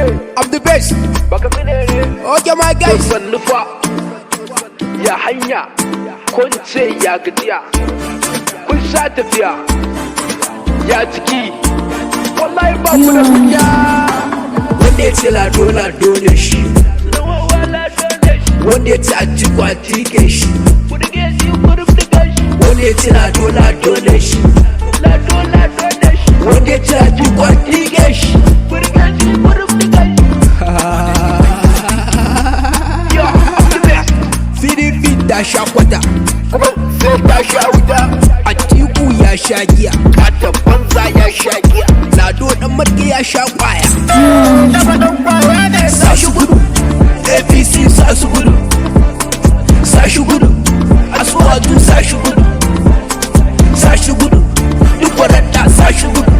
I'm the best. Okay my guys. Sannu fa ya hanya kun ce ya gajiya kun sha tafiya ya jiki wallahi ba ku da kunya. Wanda ya ce lado ne shi, wanda ya ce ajiku a tike shi, wanda ya ce lado ne shi, wanda ya ce ajiku a tike shi. Ta sha kwata sai ta sha wuta, Atiku ya sha giya, Katon banza ya sha giya, Lado dan marke ya sha kwaya. Sa shi gudu APC sa su gudu, sa shi gudu Asuwaju sa shi gudu, sa shi gudu duk wadanda sa shi gudu.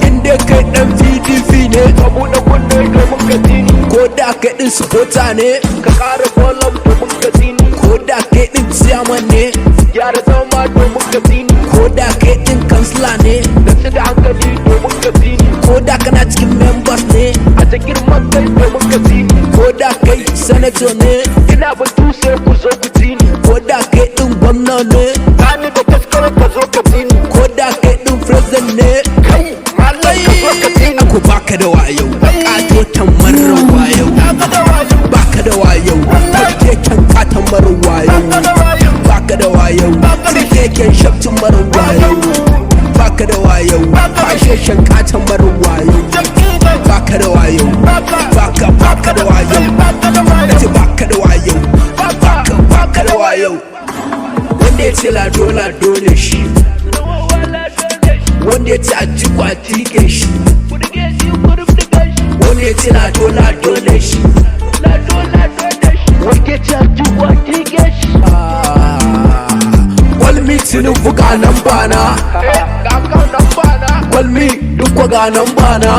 Inda kai dan PDP ne ka buɗe kunne domin ka tini, ko da kai din supporter ne, ka ƙara bolon domin ka tini, ko da kai din chairman ne, gyara zama domin ka tini, ko da kai din kansila ne, da su da hankali domin ka tini, ko da kana cikin members ne, a ta girman kai domin ka tini, ko da kai senator ne, ina batu sai ku zo ku tini, ko da kai din gwamna ne, gani da taskarar ka zo ka tini, ko da kai din president ne. kai malai ka zo ka tini, Ko baka da wayo, kato tamarar wayo, baka da wayo, keken katon marar wayo, baka da wayo, keken shaftin marar wayo, baka da wayo, kasheshen katon marar wayo, baka da wayo, baka da wayo, nace baka da wayo, baka da wayo. Wanda ya ce lado ne shi, wanda ya ce ajiku a tike shi, wanda ya ce lado ne shi, wanda ya ce ajiku a tike shi. Kwalmi Tinubu ga nan bana, kwalmi duk ga nan bana,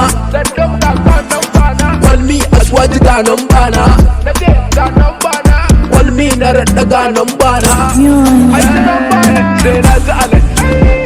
kwalmi Asuwaju ga nan bana, kwalmi na raɗa ga nan bana. Sai na ga alai